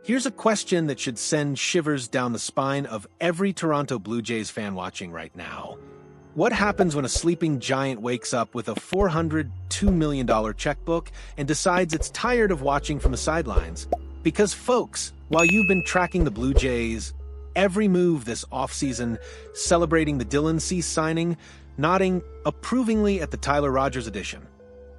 Here's a question that should send shivers down the spine of every Toronto Blue Jays fan watching right now. What happens when a sleeping giant wakes up with a $402 million checkbook and decides it's tired of watching from the sidelines? Because folks, while you've been tracking the Blue Jays' every move this offseason, celebrating the Dylan Cease signing, nodding approvingly at the Tyler Rogers addition,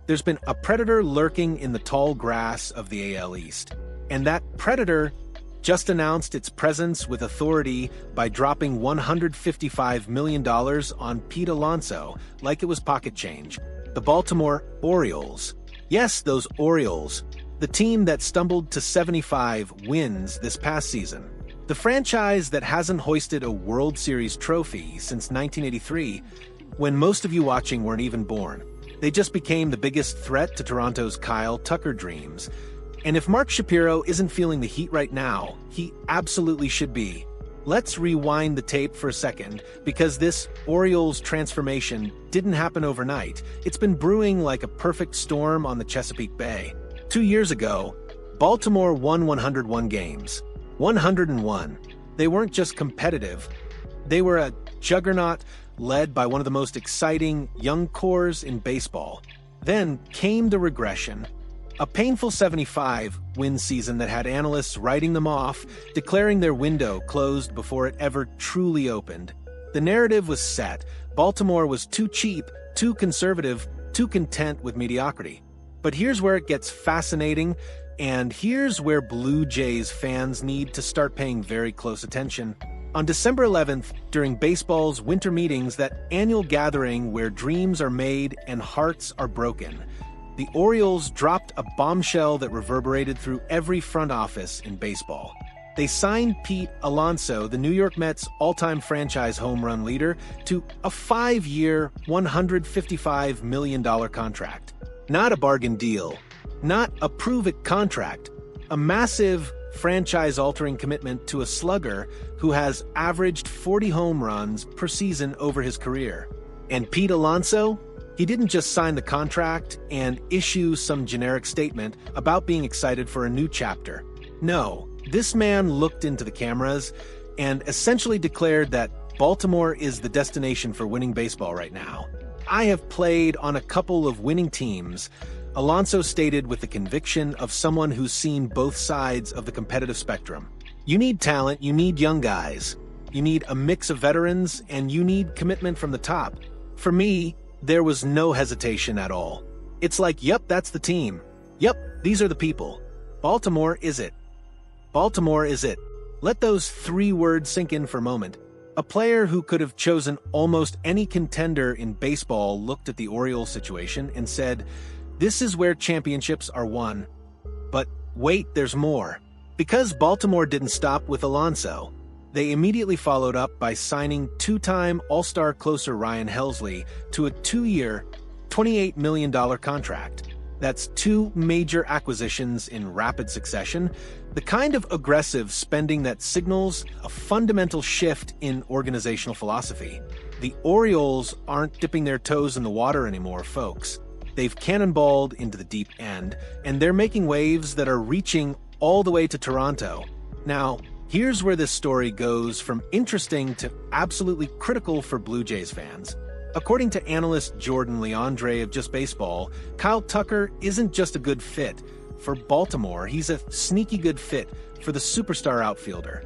there's been a predator lurking in the tall grass of the AL East. And that predator just announced its presence with authority by dropping $155 million on Pete Alonso like it was pocket change. The Baltimore Orioles. Yes, those Orioles. The team that stumbled to 75 wins this past season. The franchise that hasn't hoisted a World Series trophy since 1983, when most of you watching weren't even born. They just became the biggest threat to Toronto's Kyle Tucker dreams. And if Mark Shapiro isn't feeling the heat right now, he absolutely should be. Let's rewind the tape for a second, because this Orioles transformation didn't happen overnight. It's been brewing like a perfect storm on the Chesapeake Bay. 2 years ago, Baltimore won 101 games. 101. They weren't just competitive. They were a juggernaut led by one of the most exciting young cores in baseball. Then came the regression. A painful 75-win season that had analysts writing them off, declaring their window closed before it ever truly opened. The narrative was set. Baltimore was too cheap, too conservative, too content with mediocrity. But here's where it gets fascinating, and here's where Blue Jays fans need to start paying very close attention. On December 11th, during baseball's winter meetings, that annual gathering where dreams are made and hearts are broken, the Orioles dropped a bombshell that reverberated through every front office in baseball. They signed Pete Alonso, the New York Mets' all-time franchise home run leader, to a 5-year, $155 million contract. Not a bargain deal, not a prove-it contract, a massive franchise-altering commitment to a slugger who has averaged 40 home runs per season over his career. And Pete Alonso? He didn't just sign the contract and issue some generic statement about being excited for a new chapter. No, this man looked into the cameras and essentially declared that Baltimore is the destination for winning baseball right now. I have played on a couple of winning teams, Alonso stated with the conviction of someone who's seen both sides of the competitive spectrum. You need talent, you need young guys, you need a mix of veterans, and you need commitment from the top. For me, there was no hesitation at all. It's like, yep, that's the team. Yep, these are the people. Baltimore is it. Baltimore is it. Let those 3 words sink in for a moment. A player who could have chosen almost any contender in baseball looked at the Orioles situation and said, this is where championships are won. But wait, there's more. Because Baltimore didn't stop with Alonso, they immediately followed up by signing 2-time All-Star closer Ryan Helsley to a 2-year, $28 million contract. That's 2 major acquisitions in rapid succession, the kind of aggressive spending that signals a fundamental shift in organizational philosophy. The Orioles aren't dipping their toes in the water anymore, folks. They've cannonballed into the deep end, and they're making waves that are reaching all the way to Toronto. Now, here's where this story goes from interesting to absolutely critical for Blue Jays fans. According to analyst Jordan Leandre of Just Baseball, Kyle Tucker isn't just a good fit for Baltimore, he's a sneaky good fit for the superstar outfielder.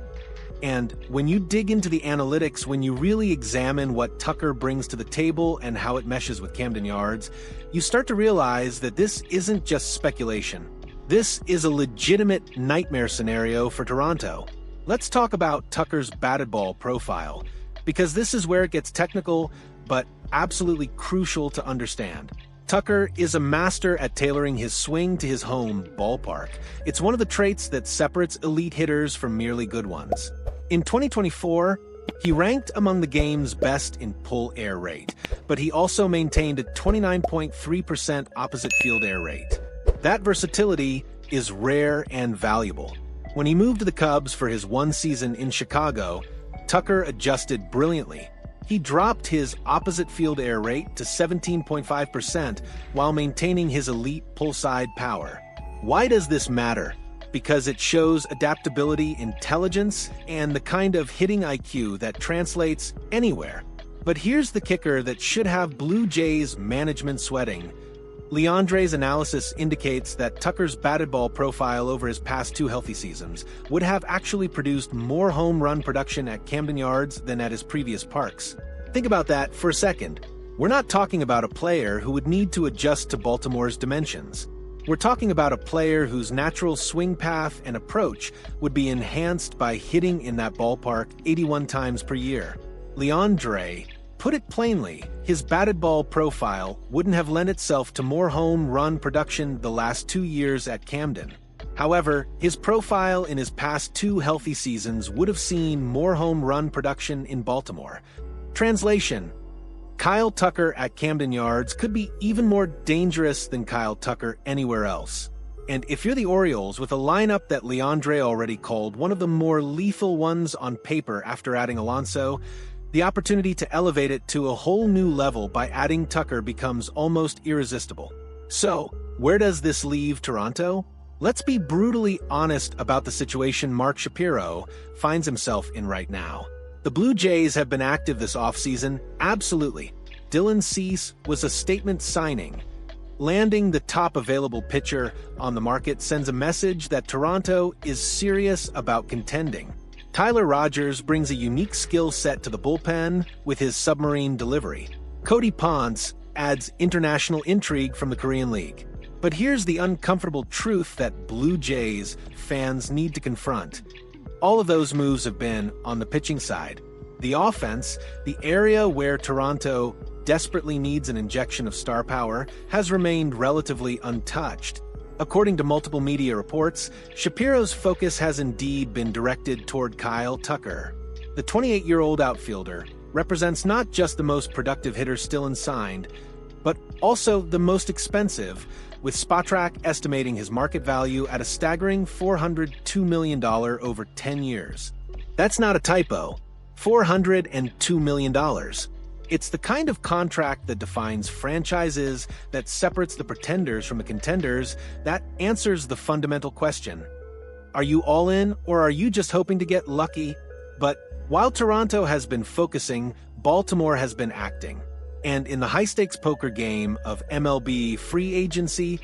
And when you dig into the analytics, when you really examine what Tucker brings to the table and how it meshes with Camden Yards, you start to realize that this isn't just speculation. This is a legitimate nightmare scenario for Toronto. Let's talk about Tucker's batted ball profile, because this is where it gets technical, but absolutely crucial to understand. Tucker is a master at tailoring his swing to his home ballpark. It's one of the traits that separates elite hitters from merely good ones. In 2024, he ranked among the game's best in pull air rate, but he also maintained a 29.3% opposite field air rate. That versatility is rare and valuable. When he moved to the Cubs for his 1 season in Chicago, Tucker adjusted brilliantly. He dropped his opposite field air rate to 17.5% while maintaining his elite pull-side power. Why does this matter? because it shows adaptability, intelligence, and the kind of hitting IQ that translates anywhere. But here's the kicker that should have Blue Jays management sweating. Leandre's analysis indicates that Tucker's batted ball profile over his past 2 healthy seasons would have actually produced more home run production at Camden Yards than at his previous parks. Think about that for a second. We're not talking about a player who would need to adjust to Baltimore's dimensions. We're talking about a player whose natural swing path and approach would be enhanced by hitting in that ballpark 81 times per year. Leandre put it plainly, his batted ball profile wouldn't have lent itself to more home run production the last 2 years at Camden. However, his profile in his past 2 healthy seasons would have seen more home run production in Baltimore. Translation: Kyle Tucker at Camden Yards could be even more dangerous than Kyle Tucker anywhere else. And if you're the Orioles, with a lineup that Leandre already called one of the more lethal ones on paper after adding Alonso, the opportunity to elevate it to a whole new level by adding Tucker becomes almost irresistible. So, where does this leave Toronto? Let's be brutally honest about the situation Mark Shapiro finds himself in right now. The Blue Jays have been active this offseason, absolutely. Dylan Cease was a statement signing. Landing the top available pitcher on the market sends a message that Toronto is serious about contending. Tyler Rogers brings a unique skill set to the bullpen with his submarine delivery. Cody Ponce adds international intrigue from the Korean League. But here's the uncomfortable truth that Blue Jays fans need to confront. All of those moves have been on the pitching side. The offense, the area where Toronto desperately needs an injection of star power, has remained relatively untouched. According to multiple media reports, Shapiro's focus has indeed been directed toward Kyle Tucker. The 28-year-old outfielder represents not just the most productive hitter still unsigned, but also the most expensive, with Spotrac estimating his market value at a staggering $402 million over 10 years. That's not a typo. $402 million. It's the kind of contract that defines franchises, that separates the pretenders from the contenders, that answers the fundamental question. Are you all in, or are you just hoping to get lucky? But while Toronto has been focusing, Baltimore has been acting. And in the high-stakes poker game of MLB free agency,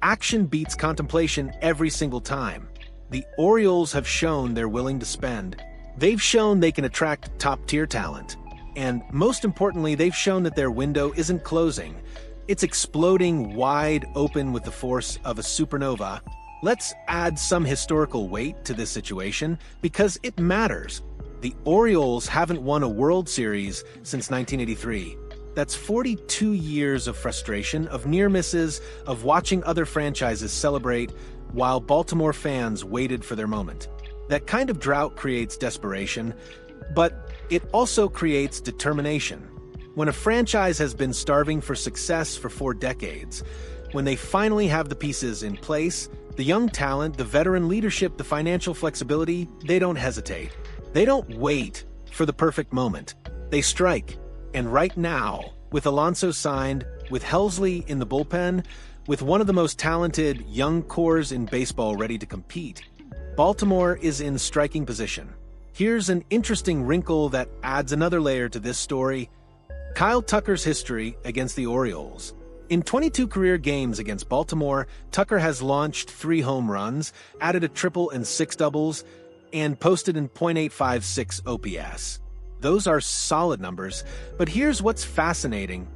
action beats contemplation every single time. The Orioles have shown they're willing to spend. They've shown they can attract top-tier talent. And most importantly, they've shown that their window isn't closing. It's exploding wide open with the force of a supernova. Let's add some historical weight to this situation because it matters. The Orioles haven't won a World Series since 1983. That's 42 years of frustration, of near misses, of watching other franchises celebrate while Baltimore fans waited for their moment. That kind of drought creates desperation, but it also creates determination. When a franchise has been starving for success for 4 decades, when they finally have the pieces in place, the young talent, the veteran leadership, the financial flexibility, they don't hesitate. They don't wait for the perfect moment. They strike. And right now, with Alonso signed, with Helsley in the bullpen, with one of the most talented young cores in baseball ready to compete, Baltimore is in striking position. Here's an interesting wrinkle that adds another layer to this story. Kyle Tucker's history against the Orioles. In 22 career games against Baltimore, Tucker has launched 3 home runs, added a triple and 6 doubles, and posted an .856 OPS. Those are solid numbers, but here's what's fascinating.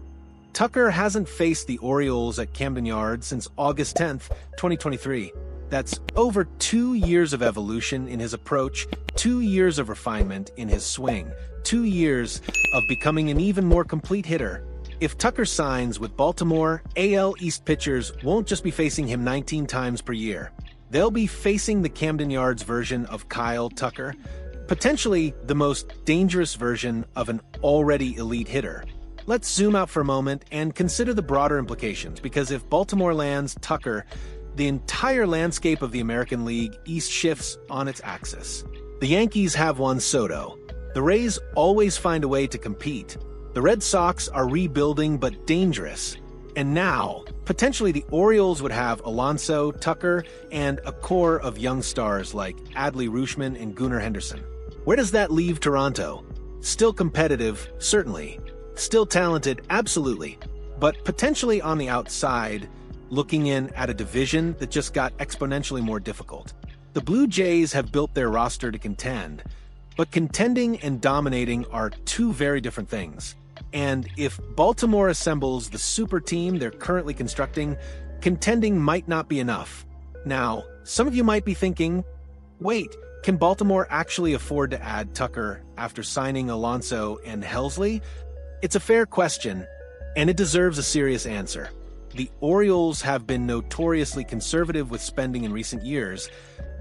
Tucker hasn't faced the Orioles at Camden Yards since August 10th, 2023. That's over 2 years of evolution in his approach, 2 years of refinement in his swing, 2 years of becoming an even more complete hitter. If Tucker signs with Baltimore, AL East pitchers won't just be facing him 19 times per year. They'll be facing the Camden Yards version of Kyle Tucker, potentially the most dangerous version of an already elite hitter. Let's zoom out for a moment and consider the broader implications, because if Baltimore lands Tucker, the entire landscape of the American League East shifts on its axis. The Yankees have Juan Soto. The Rays always find a way to compete. The Red Sox are rebuilding but dangerous. And now, potentially the Orioles would have Alonso, Tucker, and a core of young stars like Adley Rutschman and Gunnar Henderson. Where does that leave Toronto? Still competitive, certainly. Still talented, absolutely. But potentially on the outside, looking in at a division that just got exponentially more difficult. The Blue Jays have built their roster to contend, but contending and dominating are two very different things. And if Baltimore assembles the super team they're currently constructing, contending might not be enough. Now, some of you might be thinking, wait, can Baltimore actually afford to add Tucker after signing Alonso and Helsley? It's a fair question, and it deserves a serious answer. The Orioles have been notoriously conservative with spending in recent years,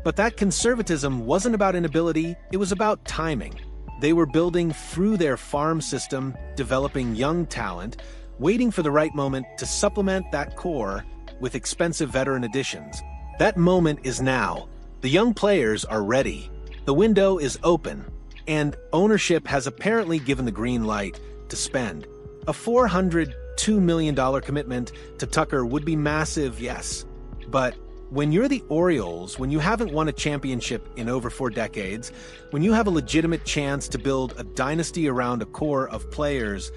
but that conservatism wasn't about inability, it was about timing. They were building through their farm system, developing young talent, waiting for the right moment to supplement that core with expensive veteran additions. That moment is now. The young players are ready. The window is open, and ownership has apparently given the green light to spend. A $402 million commitment to Tucker would be massive, yes. But when you're the Orioles, when you haven't won a championship in over 4 decades, when you have a legitimate chance to build a dynasty around a core of players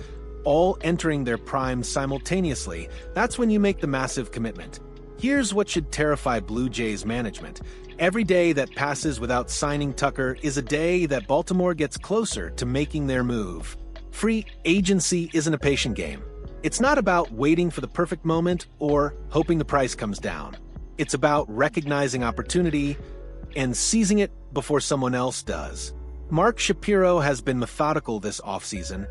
all entering their prime simultaneously, that's when you make the massive commitment. Here's what should terrify Blue Jays management. Every day that passes without signing Tucker is a day that Baltimore gets closer to making their move. Free agency isn't a patient game. It's not about waiting for the perfect moment or hoping the price comes down. It's about recognizing opportunity and seizing it before someone else does. Mark Shapiro has been methodical this offseason,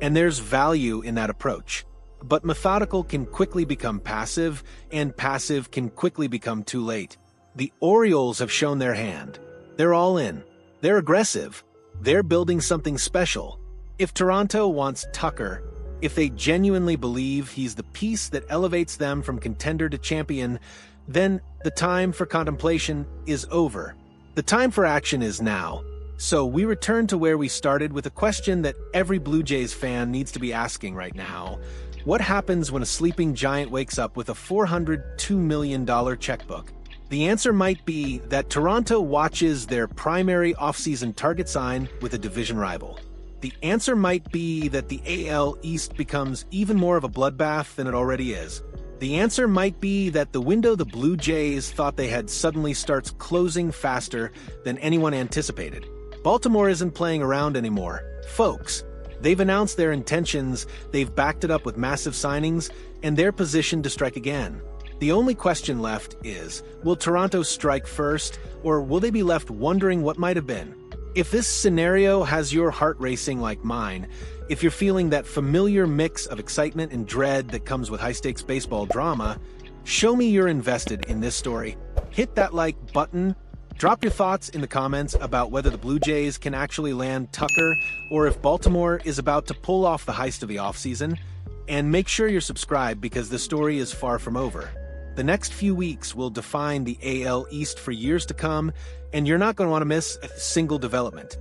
and there's value in that approach. But methodical can quickly become passive, and passive can quickly become too late. The Orioles have shown their hand. They're all in. They're aggressive. They're building something special. If Toronto wants Tucker, if they genuinely believe he's the piece that elevates them from contender to champion, then the time for contemplation is over. The time for action is now. So we return to where we started with a question that every Blue Jays fan needs to be asking right now. What happens when a sleeping giant wakes up with a $402 million checkbook? The answer might be that Toronto watches their primary offseason target sign with a division rival. The answer might be that the AL East becomes even more of a bloodbath than it already is. The answer might be that the window the Blue Jays thought they had suddenly starts closing faster than anyone anticipated. Baltimore isn't playing around anymore. Folks, they've announced their intentions, they've backed it up with massive signings, and they're positioned to strike again. The only question left is, will Toronto strike first, or will they be left wondering what might have been? If this scenario has your heart racing like mine, if you're feeling that familiar mix of excitement and dread that comes with high-stakes baseball drama, show me you're invested in this story. Hit that like button, drop your thoughts in the comments about whether the Blue Jays can actually land Tucker or if Baltimore is about to pull off the heist of the offseason, and make sure you're subscribed because the story is far from over. The next few weeks will define the AL East for years to come, and you're not going to want to miss a single development.